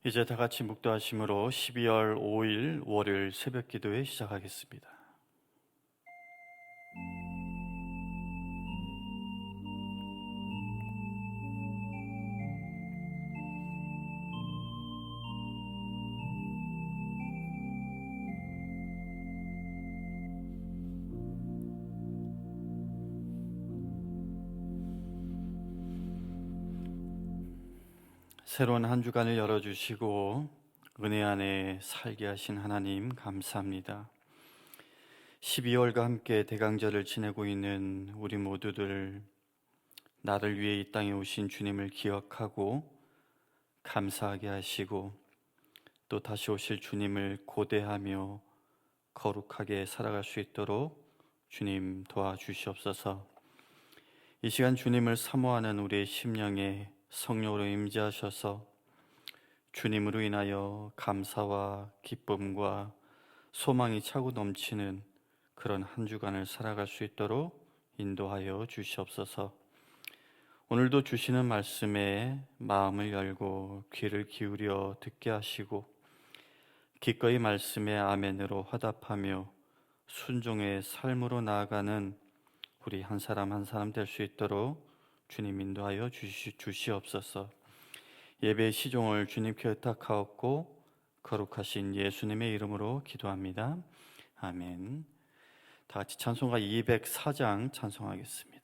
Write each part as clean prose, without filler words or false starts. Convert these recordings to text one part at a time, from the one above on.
이제 다 같이 묵도하심으로 12월 5일 월요일 새벽 기도회 시작하겠습니다. 새로운 한 주간을 열어주시고 은혜 안에 살게 하신 하나님 감사합니다. 12월과 함께 대강절을 지내고 있는 우리 모두들, 나를 위해 이 땅에 오신 주님을 기억하고 감사하게 하시고 또 다시 오실 주님을 고대하며 거룩하게 살아갈 수 있도록 주님 도와주시옵소서. 이 시간 주님을 사모하는 우리의 심령에 성령으로 임재하셔서 주님으로 인하여 감사와 기쁨과 소망이 차고 넘치는 그런 한 주간을 살아갈 수 있도록 인도하여 주시옵소서. 오늘도 주시는 말씀에 마음을 열고 귀를 기울여 듣게 하시고 기꺼이 말씀에 아멘으로 화답하며 순종의 삶으로 나아가는 우리 한 사람 한 사람 될 수 있도록 주님 인도하여 주시옵소서. 예배의 시종을 주님께 의탁하옵고 거룩하신 예수님의 이름으로 기도합니다. 아멘. 다 같이 찬송가 204장 찬송하겠습니다.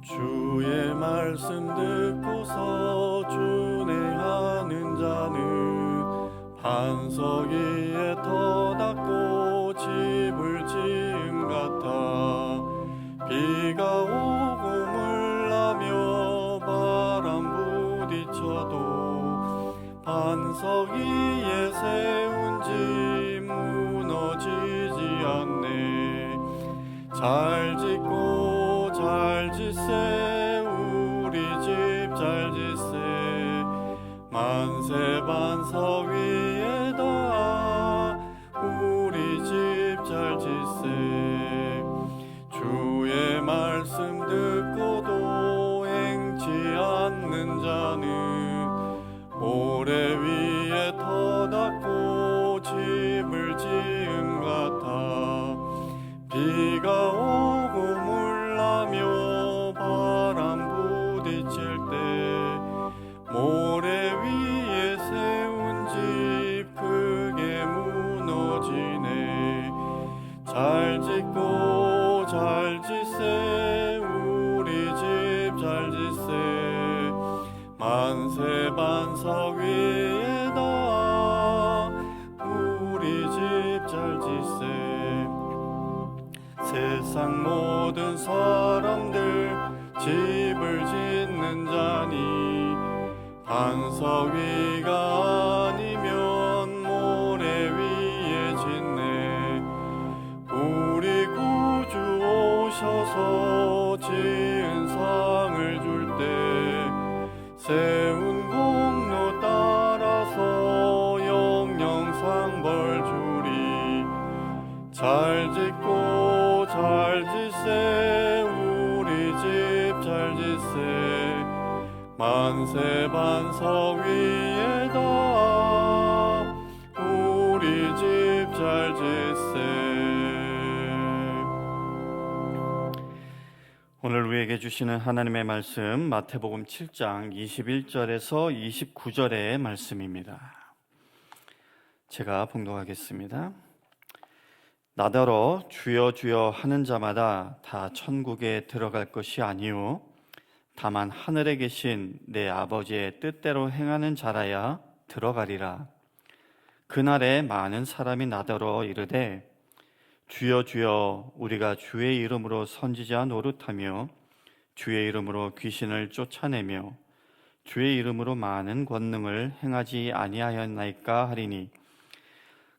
주의 말씀 듣고서 준행하는 자는 반석 위에 터닫고 집을 지은 같아. 비가 오고 물나며 바람 부딪혀도 반석 위에 세운 집 무너지지 않네. 잘 짓고 잘 짓세 우리 집 잘 짓세. 만세 반석 위에다 우리 집 잘 짓세. 주의 말씀 듣고도 행치 않는 자는 모래 위에 터닫고 집을 지은 같아. 비가 오고 물나며 바람 부딪힐 때 모래 위에 세운 집 크게 무너지네. 잘 짓고 잘 짓세 우리 집 잘 짓세. 만세 반석 위에다 우리 집 잘 짓세. 세상 모든 사람들 집을 짓는 자니 반석 위가 아니면 모래 위에 짓네. 우리 구주 오셔서 지은 상을 줄 때 세운 공로 따라서 영영상 벌 주리. 잘 짓고 잘 짓세 우리 집 잘 짓세. 만세 반석 위에다 우리 집 잘 짓세. 오늘 우리에게 주시는 하나님의 말씀 마태복음 7장 21절에서 29절의 말씀입니다. 제가 봉독하겠습니다. 나더러 주여 주여 하는 자마다 다 천국에 들어갈 것이 아니요 다만 하늘에 계신 내 아버지의 뜻대로 행하는 자라야 들어가리라. 그날에 많은 사람이 나더러 이르되 주여 주여 우리가 주의 이름으로 선지자 노릇하며 주의 이름으로 귀신을 쫓아내며 주의 이름으로 많은 권능을 행하지 아니하였나이까 하리니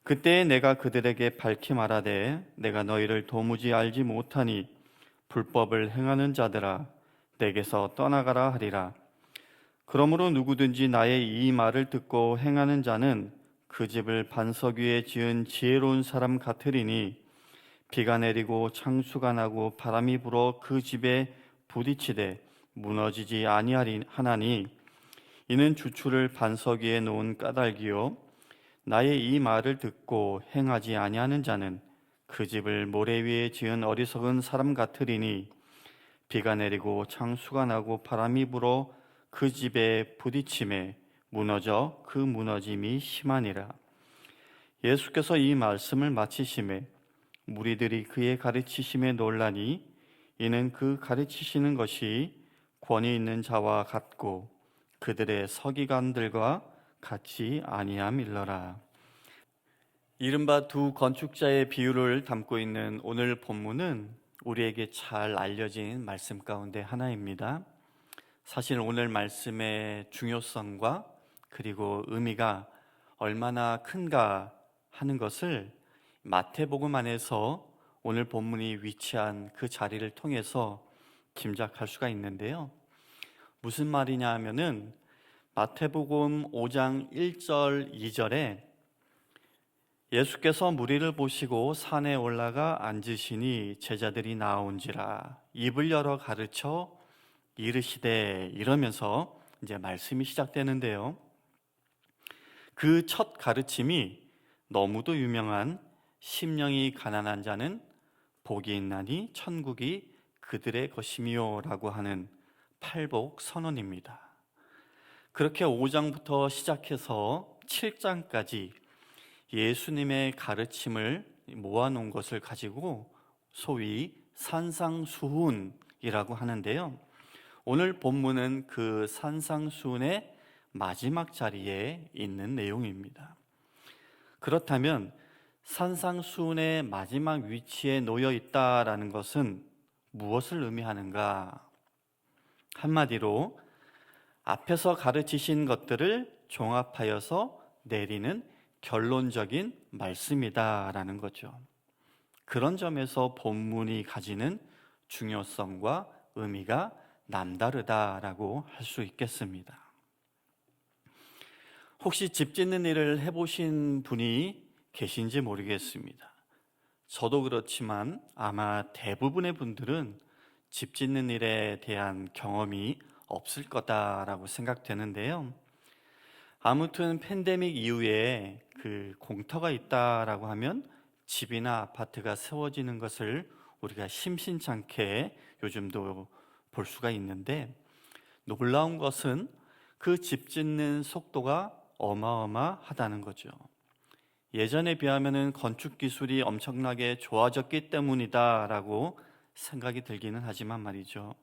그때 내가 그들에게 밝히 말하되 내가 너희를 도무지 알지 못하니 불법을 행하는 자들아 내게서 떠나가라 하리라. 그러므로 누구든지 나의 이 말을 듣고 행하는 자는 그 집을 반석 위에 지은 지혜로운 사람 같으리니 비가 내리고 창수가 나고 바람이 불어 그 집에 부딪히되 무너지지 아니하나니 이는 주추를 반석 위에 놓은 까닭이요 나의 이 말을 듣고 행하지 아니하는 자는 그 집을 모래 위에 지은 어리석은 사람 같으리니 비가 내리고 창수가 나고 바람이 불어 그 집에 부딪힘에 무너져 그 무너짐이 심하니라. 예수께서 이 말씀을 마치심에 무리들이 그의 가르치심에 놀라니 이는 그 가르치시는 것이 권위 있는 자와 같고 그들의 서기관들과 같이 아니함일러라. 이른바 두 건축자의 비유를 담고 있는 오늘 본문은 우리에게 잘 알려진 말씀 가운데 하나입니다. 사실 오늘 말씀의 중요성과 그리고 의미가 얼마나 큰가 하는 것을 마태복음 안에서 오늘 본문이 위치한 그 자리를 통해서 짐작할 수가 있는데요. 무슨 말이냐 하면은 마태복음 5장 1절 2절에 예수께서 무리를 보시고 산에 올라가 앉으시니 제자들이 나온지라 입을 열어 가르쳐 이르시되 이러면서 이제 말씀이 시작되는데요. 그 첫 가르침이 너무도 유명한 심령이 가난한 자는 복이 있나니 천국이 그들의 것이미요 라고 하는 팔복 선언입니다. 그렇게 5장부터 시작해서 7장까지 예수님의 가르침을 모아놓은 것을 가지고 소위 산상수훈이라고 하는데요. 오늘 본문은 그 산상수훈의 마지막 자리에 있는 내용입니다. 그렇다면 산상수훈의 마지막 위치에 놓여 있다라는 것은 무엇을 의미하는가? 한마디로 앞에서 가르치신 것들을 종합하여서 내리는 결론적인 말씀이다라는 거죠. 그런 점에서 본문이 가지는 중요성과 의미가 남다르다라고 할 수 있겠습니다. 혹시 집 짓는 일을 해보신 분이 계신지 모르겠습니다. 저도 그렇지만 아마 대부분의 분들은 집 짓는 일에 대한 경험이 없을 거다라고 생각되는데요. 아무튼 팬데믹 이후에 그 공터가 있다라고 하면 집이나 아파트가 세워지는 것을 우리가 심심찮게 요즘도 볼 수가 있는데, 놀라운 것은 그 집 짓는 속도가 어마어마하다는 거죠. 예전에 비하면 건축 기술이 엄청나게 좋아졌기 때문이다라고 생각이 들기는 하지만 말이죠.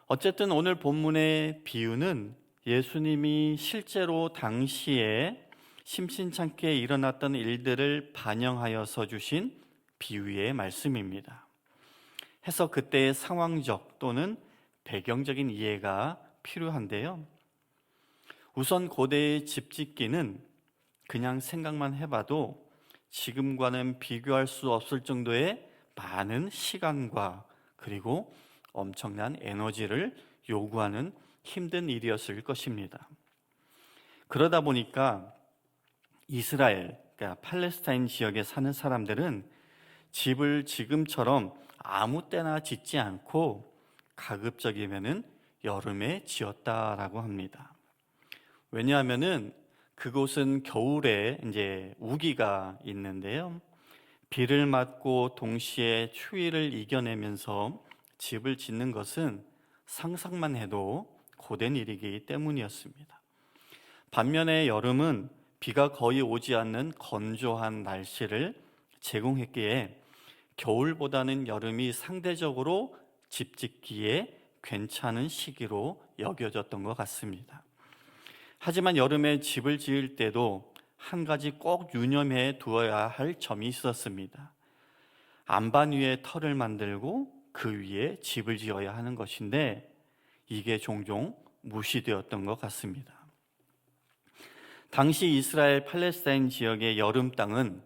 어쨌든 오늘 본문의 비유는 예수님이 실제로 당시에 심심찮게 일어났던 일들을 반영하여서 주신 비유의 말씀입니다. 해서 그때의 상황적 또는 배경적인 이해가 필요한데요. 우선 고대의 집 짓기는 그냥 생각만 해봐도 지금과는 비교할 수 없을 정도의 많은 시간과 그리고 엄청난 에너지를 요구하는 힘든 일이었을 것입니다. 그러다 보니까 이스라엘, 그러니까 팔레스타인 지역에 사는 사람들은 집을 지금처럼 아무 때나 짓지 않고 가급적이면은 여름에 지었다라고 합니다. 왜냐하면은 그곳은 겨울에 이제 우기가 있는데요. 비를 맞고 동시에 추위를 이겨내면서 집을 짓는 것은 상상만 해도 고된 일이기 때문이었습니다. 반면에 여름은 비가 거의 오지 않는 건조한 날씨를 제공했기에 겨울보다는 여름이 상대적으로 집 짓기에 괜찮은 시기로 여겨졌던 것 같습니다. 하지만 여름에 집을 지을 때도 한 가지 꼭 유념해 두어야 할 점이 있었습니다. 안반 위에 터를 만들고 그 위에 집을 지어야 하는 것인데 이게 종종 무시되었던 것 같습니다. 당시 이스라엘 팔레스타인 지역의 여름 땅은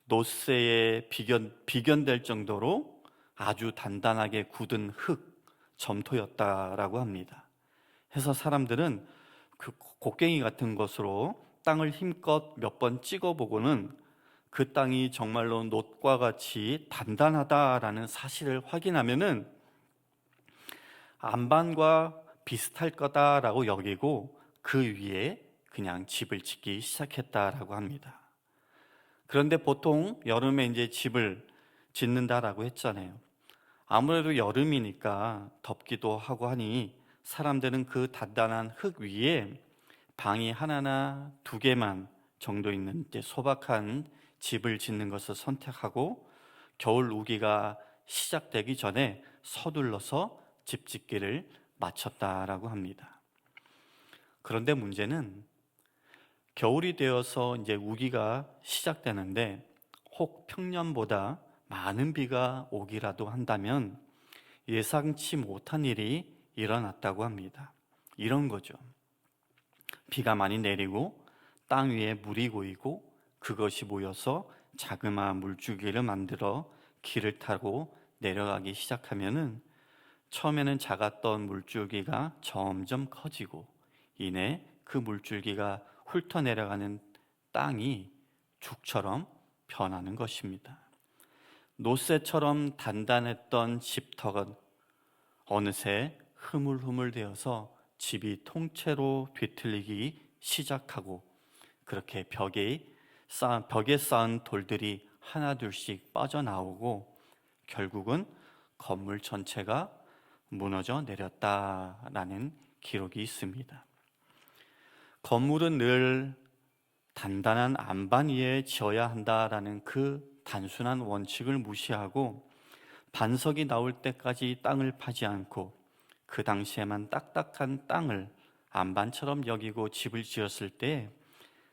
노쇠에 비견될 정도로 아주 단단하게 굳은 흙, 점토였다라고 합니다. 해서 사람들은 그 곡괭이 같은 것으로 땅을 힘껏 몇 번 찍어보고는 그 땅이 정말로 놋과 같이 단단하다라는 사실을 확인하면은 안반과 비슷할 거다라고 여기고 그 위에 그냥 집을 짓기 시작했다라고 합니다. 그런데 보통 여름에 이제 집을 짓는다라고 했잖아요. 아무래도 여름이니까 덥기도 하고 하니 사람들은 그 단단한 흙 위에 방이 하나나 두 개만 정도 있는 이제 소박한 집을 짓는 것을 선택하고 겨울 우기가 시작되기 전에 서둘러서 집 짓기를 마쳤다라고 합니다. 그런데 문제는 겨울이 되어서 이제 우기가 시작되는데 혹 평년보다 많은 비가 오기라도 한다면 예상치 못한 일이 일어났다고 합니다. 이런 거죠. 비가 많이 내리고 땅 위에 물이 고이고 그것이 모여서 자그마한 물줄기를 만들어 길을 타고 내려가기 시작하면은 처음에는 작았던 물줄기가 점점 커지고 이내 그 물줄기가 훑어내려가는 땅이 죽처럼 변하는 것입니다. 노쇠처럼 단단했던 집터가 어느새 흐물흐물 되어서 집이 통째로 뒤틀리기 시작하고 그렇게 벽에 쌓은 돌들이 하나둘씩 빠져나오고 결국은 건물 전체가 무너져 내렸다라는 기록이 있습니다. 건물은 늘 단단한 안반 위에 지어야 한다라는 그 단순한 원칙을 무시하고 반석이 나올 때까지 땅을 파지 않고 그 당시에만 딱딱한 땅을 안반처럼 여기고 집을 지었을 때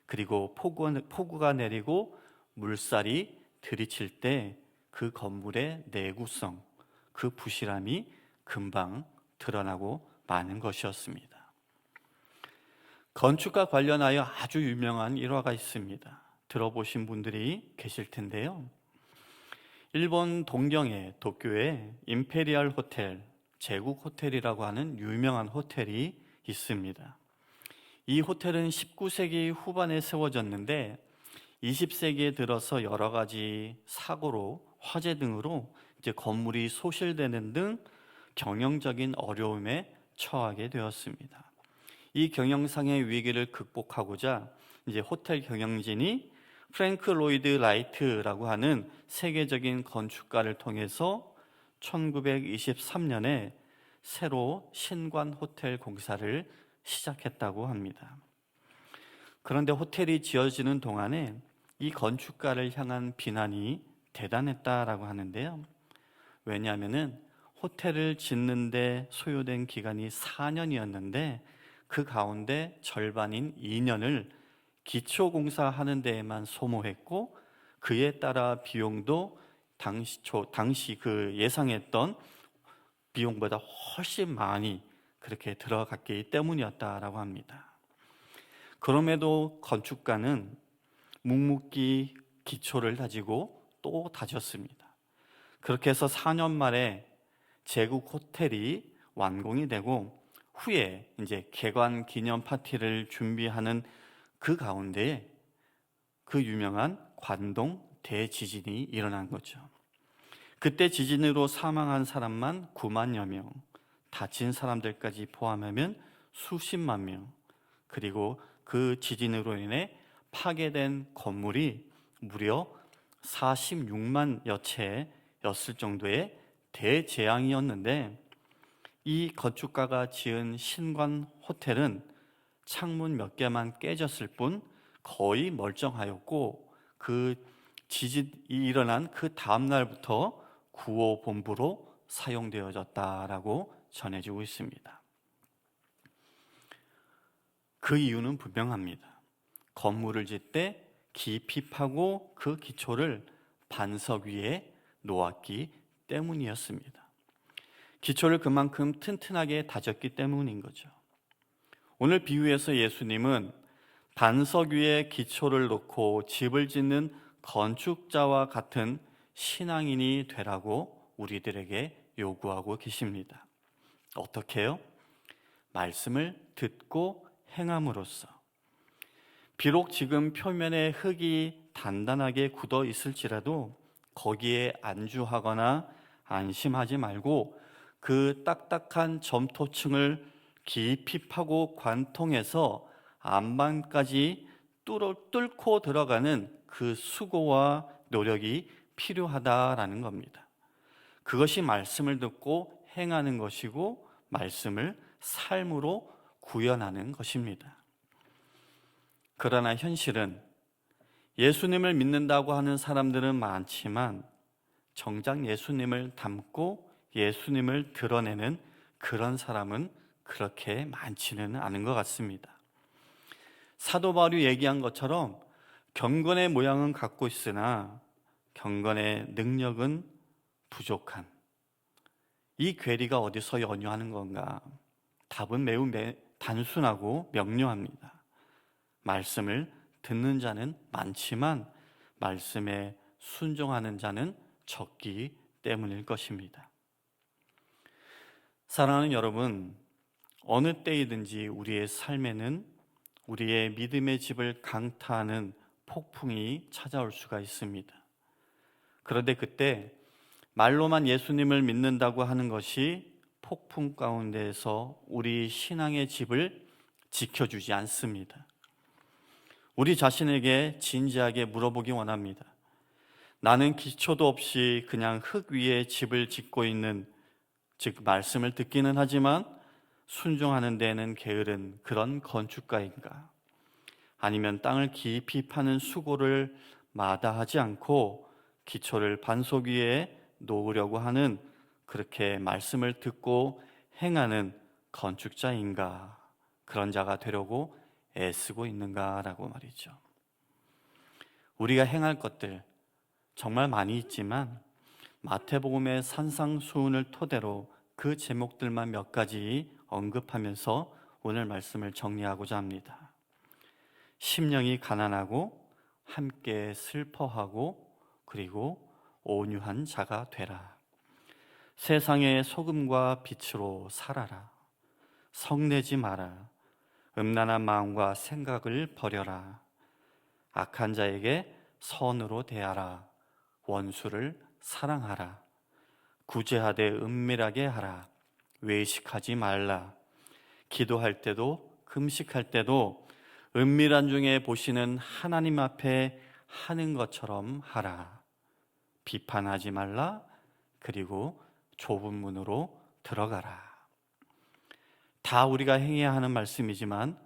그리고 폭우가 내리고 물살이 들이칠 때 그 건물의 내구성, 그 부실함이 금방 드러나고 마는 것이었습니다. 건축과 관련하여 아주 유명한 일화가 있습니다. 들어보신 분들이 계실 텐데요. 일본 동경의 도쿄에 임페리얼 호텔, 제국 호텔이라고 하는 유명한 호텔이 있습니다. 이 호텔은 19세기 후반에 세워졌는데 20세기에 들어서 여러 가지 사고로 화재 등으로 이제 건물이 소실되는 등 경영적인 어려움에 처하게 되었습니다. 이 경영상의 위기를 극복하고자 이제 호텔 경영진이 프랭크 로이드 라이트라고 하는 세계적인 건축가를 통해서 1923년에 새로 신관 호텔 공사를 시작했다고 합니다. 그런데 호텔이 지어지는 동안에 이 건축가를 향한 비난이 대단했다라고 하는데요. 왜냐하면은 호텔을 짓는데 소요된 기간이 4년이었는데 그 가운데 절반인 2년을 기초공사하는 데에만 소모했고 그에 따라 비용도 당시 그 예상했던 비용보다 훨씬 많이 그렇게 들어갔기 때문이었다라고 합니다. 그럼에도 건축가는 묵묵히 기초를 다지고 또 다졌습니다. 그렇게 해서 4년 만에 제국 호텔이 완공이 되고 후에 이제 개관 기념 파티를 준비하는 그 가운데 그 유명한 관동 대지진이 일어난 거죠. 그때 지진으로 사망한 사람만 9만여 명, 다친 사람들까지 포함하면 수십만 명, 그리고 그 지진으로 인해 파괴된 건물이 무려 46만여 채였을 정도의 대재앙이었는데 이 건축가가 지은 신관 호텔은 창문 몇 개만 깨졌을 뿐 거의 멀쩡하였고 그 지진이 일어난 그 다음 날부터 구호본부로 사용되어졌다라고 전해지고 있습니다. 그 이유는 분명합니다. 건물을 짓때 깊이 파고 그 기초를 반석 위에 놓았기 때문이었습니다. 기초를 그만큼 튼튼하게 다졌기 때문인 거죠. 오늘 비유에서 예수님은 반석 위에 기초를 놓고 집을 짓는 건축자와 같은 신앙인이 되라고 우리들에게 요구하고 계십니다. 어떻게요? 말씀을 듣고 행함으로써 비록 지금 표면에 흙이 단단하게 굳어 있을지라도 거기에 안주하거나 안심하지 말고 그 딱딱한 점토층을 깊이 파고 관통해서 안방까지 뚫고 들어가는 그 수고와 노력이 필요하다라는 겁니다. 그것이 말씀을 듣고 행하는 것이고 말씀을 삶으로 구현하는 것입니다. 그러나 현실은 예수님을 믿는다고 하는 사람들은 많지만 정작 예수님을 닮고 예수님을 드러내는 그런 사람은 그렇게 많지는 않은 것 같습니다. 사도 바울이 얘기한 것처럼 경건의 모양은 갖고 있으나 경건의 능력은 부족한, 이 괴리가 어디서 연유하는 건가? 답은 매우 단순하고 명료합니다. 말씀을 듣는 자는 많지만 말씀에 순종하는 자는 적기 때문일 것입니다. 사랑하는 여러분, 어느 때이든지 우리의 삶에는 우리의 믿음의 집을 강타하는 폭풍이 찾아올 수가 있습니다. 그런데 그때 말로만 예수님을 믿는다고 하는 것이 폭풍 가운데에서 우리 신앙의 집을 지켜주지 않습니다. 우리 자신에게 진지하게 물어보기 원합니다. 나는 기초도 없이 그냥 흙 위에 집을 짓고 있는, 즉 말씀을 듣기는 하지만 순종하는 데에는 게으른 그런 건축가인가? 아니면 땅을 깊이 파는 수고를 마다하지 않고 기초를 반석 위에 놓으려고 하는, 그렇게 말씀을 듣고 행하는 건축자인가? 그런 자가 되려고 애쓰고 있는가라고 말이죠. 우리가 행할 것들 정말 많이 있지만 마태복음의 산상수훈을 토대로 그 제목들만 몇 가지 언급하면서 오늘 말씀을 정리하고자 합니다. 심령이 가난하고 함께 슬퍼하고 그리고 온유한 자가 되라. 세상의 소금과 빛으로 살아라. 성내지 마라. 음란한 마음과 생각을 버려라. 악한 자에게 선으로 대하라. 원수를 사랑하라. 구제하되 은밀하게 하라. 외식하지 말라. 기도할 때도 금식할 때도 은밀한 중에 보시는 하나님 앞에 하는 것처럼 하라. 비판하지 말라. 그리고 좁은 문으로 들어가라. 다 우리가 행해야 하는 말씀이지만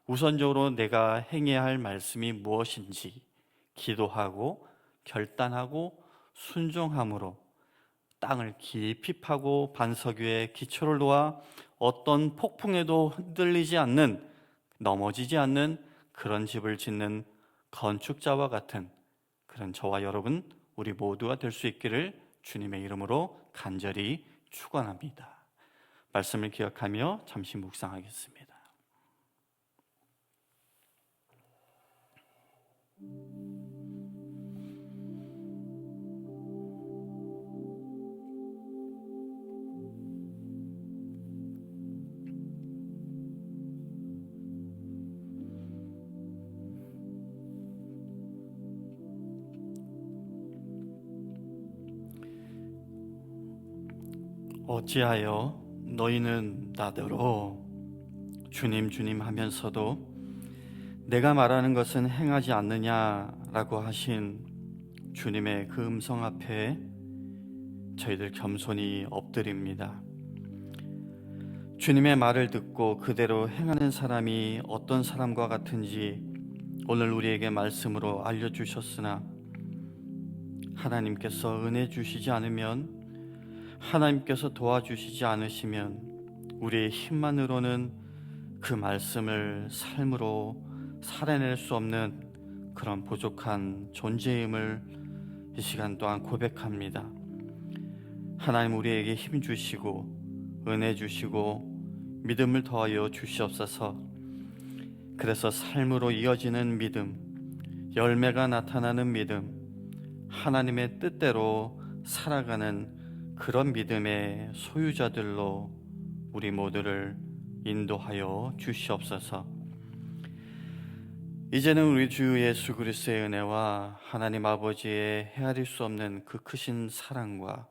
우선적으로 내가 행해야 할 말씀이 무엇인지 기도하고 결단하고 순종함으로 땅을 깊이 파고 반석 위에 기초를 놓아 어떤 폭풍에도 흔들리지 않는, 넘어지지 않는 그런 집을 짓는 건축자와 같은 그런 저와 여러분, 우리 모두가 될 수 있기를 주님의 이름으로 간절히 축원합니다. 말씀을 기억하며 잠시 묵상하겠습니다. 어찌하여 너희는 나더러 주님 주님 하면서도 내가 말하는 것은 행하지 않느냐라고 하신 주님의 그 음성 앞에 저희들 겸손히 엎드립니다. 주님의 말을 듣고 그대로 행하는 사람이 어떤 사람과 같은지 오늘 우리에게 말씀으로 알려주셨으나 하나님께서 은혜 주시지 않으면, 하나님께서 도와주시지 않으시면 우리의 힘만으로는 그 말씀을 삶으로 살아낼 수 없는 그런 부족한 존재임을 이 시간 동안 고백합니다. 하나님 우리에게 힘 주시고 은혜 주시고 믿음을 더하여 주시옵소서. 그래서 삶으로 이어지는 믿음, 열매가 나타나는 믿음, 하나님의 뜻대로 살아가는 그런 믿음의 소유자들로 우리 모두를 인도하여 주시옵소서. 이제는 우리 주 예수 그리스도의 은혜와 하나님 아버지의 헤아릴 수 없는 그 크신 사랑과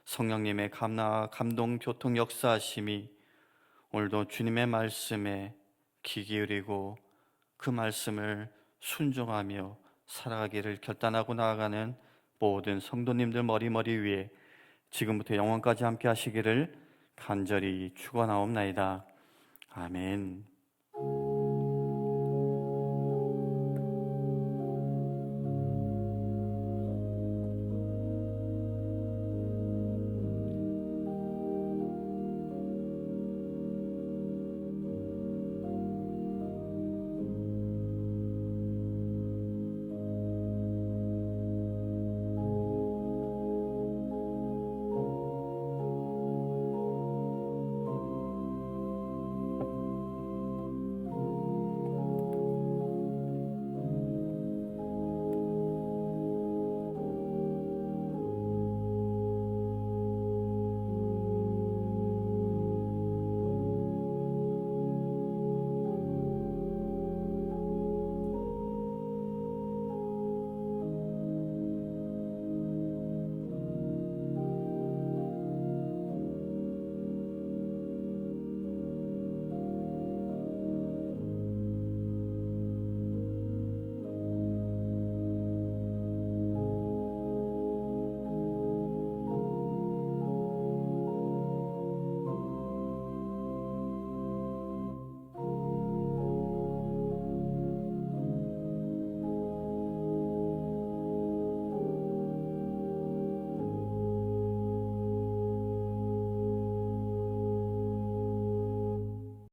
성령님의 감동 교통 역사하심이 오늘도 주님의 말씀에 귀 기울이고 그 말씀을 순종하며 살아가기를 결단하고 나아가는 모든 성도님들 머리 위에 지금부터 영원까지 함께 하시기를 간절히 축원하옵나이다. 아멘.